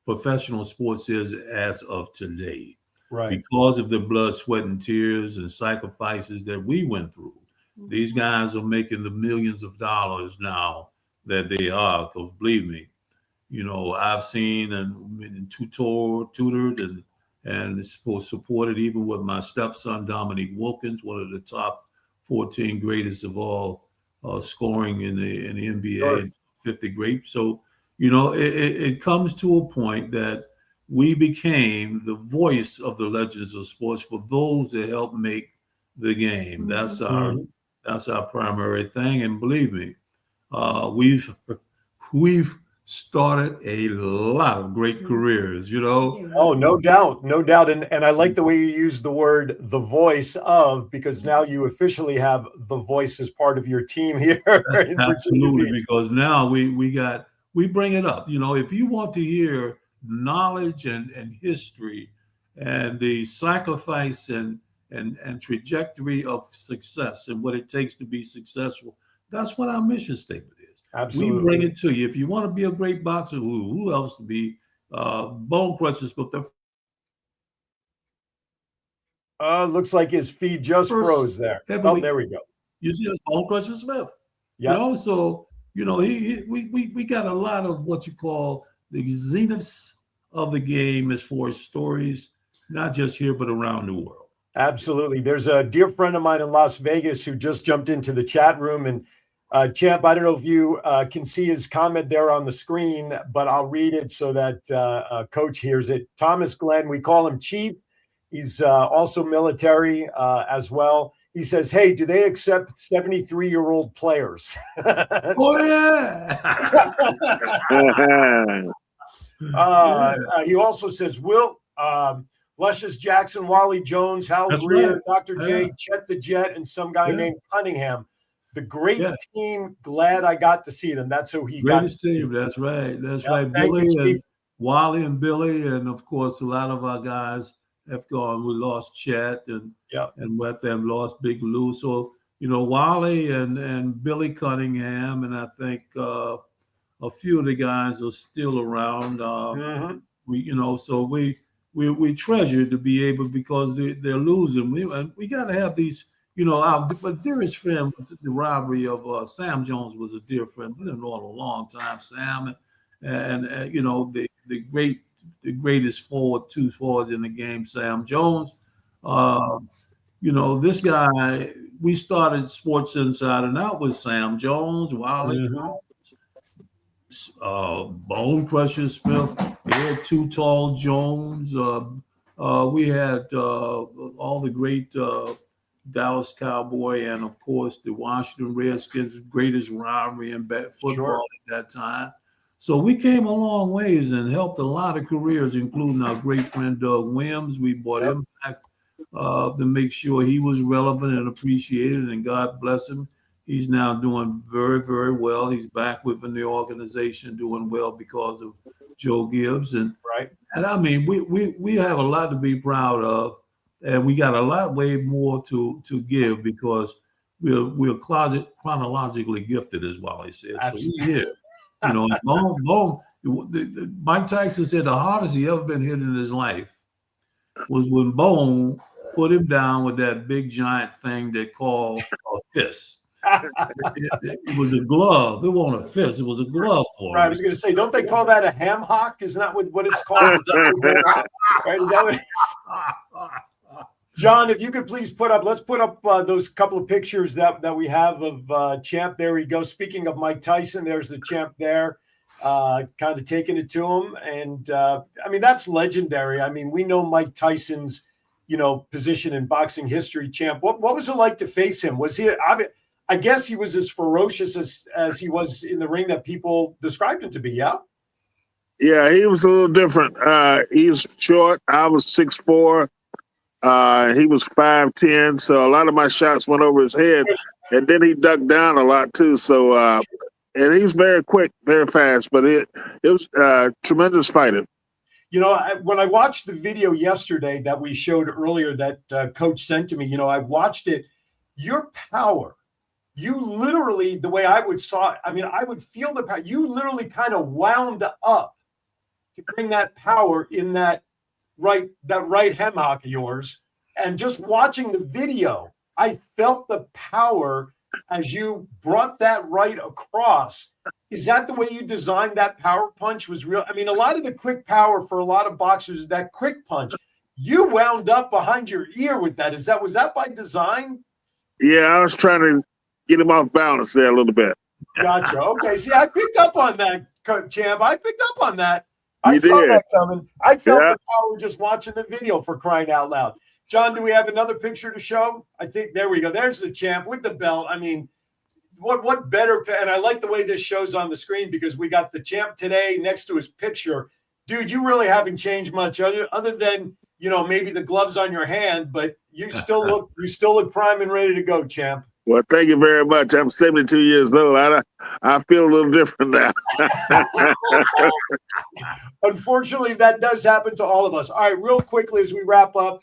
professional sports is as of today.
Right.
Because of the blood, sweat, and tears and sacrifices that we went through. These guys are making the millions of dollars now that they are, because believe me, I've seen and been tutored and supported, even with my stepson, Dominique Wilkins, one of the top 14 greatest of all scoring in the NBA, sure. 50 great. So, it comes to a point that we became the voice of the legends of sports for those that help make the game. That's our primary thing. And believe me, we've started a lot of great careers,
Oh, no doubt. And I like the way you use the word "the voice of," because now you officially have the voice as part of your team here.
Absolutely, because now we bring it up. If you want to hear knowledge and history and the sacrifice and trajectory of success and what it takes to be successful, that's what our mission statement is.
Absolutely.
We bring it to you. If you want to be a great boxer, who else to be? Bone Crusher Smith.
Looks like his feed just froze there. Oh, there we go.
You see, that's Bone Crusher Smith.
Yeah.
So we got a lot of what you call the zeniths of the game as far as stories, not just here but around the world.
Absolutely. There's a dear friend of mine in Las Vegas who just jumped into the chat room, and Champ, I don't know if you can see his comment there on the screen, but I'll read it so that Coach hears it. Thomas Glenn, we call him Chief. He's also military as well. He says, "Hey, do they accept 73-year-old players?"
Oh, yeah.
He also says, "Will Luscious Jackson, Wally Jones, Hal
That's
Greer,
right.
Dr. J, Chet the Jet, and some guy named Cunningham. The great team. Glad I got to see them." That's who he
Greatest
got.
team. That's right. That's right.
Thank
Billy
you,
and
Chief.
Wally and Billy, and of course a lot of our guys have gone. We lost Chet and let them lost Big Lou. So Wally and Billy Cunningham, and I think a few of the guys are still around. We treasure to be able, because they're losing. We got to have these. Our dearest friend, the rivalry of Sam Jones was a dear friend. We've known a long time, Sam, and the greatest two forwards in the game, Sam Jones. This guy, we started Sports Inside and Out with Sam Jones, Wally Jones, Bone Crusher Smith. They had Too Tall Jones. We had all the great Dallas Cowboy, and of course the Washington Redskins' greatest rivalry in football at that time. So we came a long ways and helped a lot of careers, including our great friend Doug Williams. We brought him back to make sure he was relevant and appreciated, and God bless him. He's now doing very, very well. He's back within the organization, doing well because of Joe Gibbs. And I mean, we have a lot to be proud of. And we got a lot way more to give, because we're chronologically gifted, as Wally said.
Absolutely.
So we're here. Mike Tyson said the hardest he ever been hit in his life was when Bone put him down with that big giant thing they call a fist. It was a glove. It wasn't a fist. It was a glove for
Right, I
him.
was going to say, don't they call that a ham hock? Isn't that what it's called? Is that what it is? John, if you could please let's put up those couple of pictures that we have of Champ. There we go. Speaking of Mike Tyson, there's the Champ there, kind of taking it to him. And I mean, that's legendary. I mean, we know Mike Tyson's, position in boxing history. Champ, what was it like to face him? Was he, I guess he was as ferocious as he was in the ring that people described him to be, yeah?
Yeah, he was a little different. He was short. I was 6'4". He was 5'10", so a lot of my shots went over his head, and then he ducked down a lot too. So, and he was very quick, very fast, but it was tremendous fighting.
When I watched the video yesterday that we showed earlier that Coach sent to me, I watched it. Your power, you literally, the way I would I would feel the power. You literally kind of wound up to bring that power in that right hemlock of yours. And just watching the video, I felt the power as you brought that right across. Is that the way you designed that power punch? Was real? I mean, a lot of the quick power for a lot of boxers is that quick punch. You wound up behind your ear with that. Was that by design?
Yeah, I was trying to get him off balance there a little bit.
Gotcha. Okay. See, I picked up on that, Champ. I picked up on that. I saw that coming. I felt the power just watching the video, for crying out loud. John, do we have another picture to show? I think there we go. There's the Champ with the belt. I mean, what better? And I like the way this shows on the screen because we got the Champ today next to his picture. Dude, you really haven't changed much other than, maybe the gloves on your hand, but you still look prime and ready to go, Champ.
Well, thank you very much. I'm 72 years old. I feel a little different now.
Unfortunately, that does happen to all of us. All right, real quickly as we wrap up,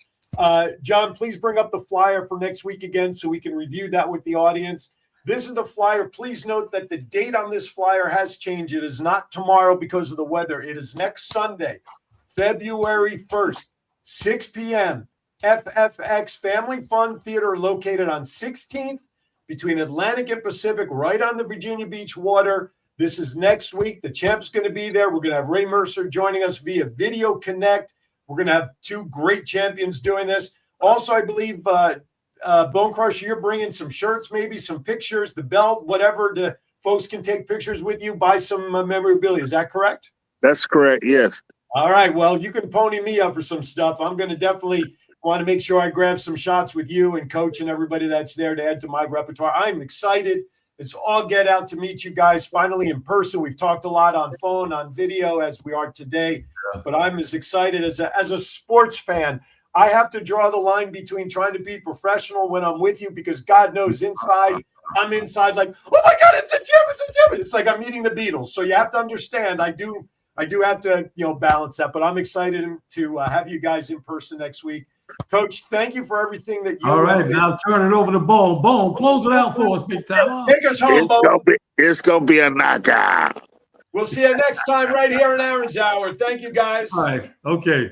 John, please bring up the flyer for next week again so we can review that with the audience. This is the flyer. Please note that the date on this flyer has changed. It is not tomorrow because of the weather. It is next Sunday, February 1st, 6 p.m., FFX Family Fun Theater located on 16th between Atlantic and Pacific, right on the Virginia Beach water. This is next week. The Champ's going to be there. We're going to have Ray Mercer joining us via Video Connect. We're going to have two great champions doing this. Also, I believe Bone Crusher, you're bringing some shirts, maybe some pictures, the belt, whatever. The folks can take pictures with you, buy some memorabilia. Is that correct?
That's correct, yes.
All right. Well, you can pony me up for some stuff. I'm going to definitely want to make sure I grab some shots with you and Coach and everybody that's there to add to my repertoire. I'm excited. It's all get out to meet you guys finally in person. We've talked a lot on phone, on video, as we are today, but I'm as excited as a sports fan. I have to draw the line between trying to be professional when I'm with you because God knows inside, I'm inside like, oh my God, it's a Champ. It's like I'm meeting the Beatles. So you have to understand, I do have to, balance that, but I'm excited to have you guys in person next week. Coach, thank you for everything that you.
All right, now turn it over to Bone. Bone, close it out for us, big time.
Take us home, Bone.
It's gonna be a knockout.
We'll see you next time right here in Aaron's Hour. Thank you, guys.
All right, okay.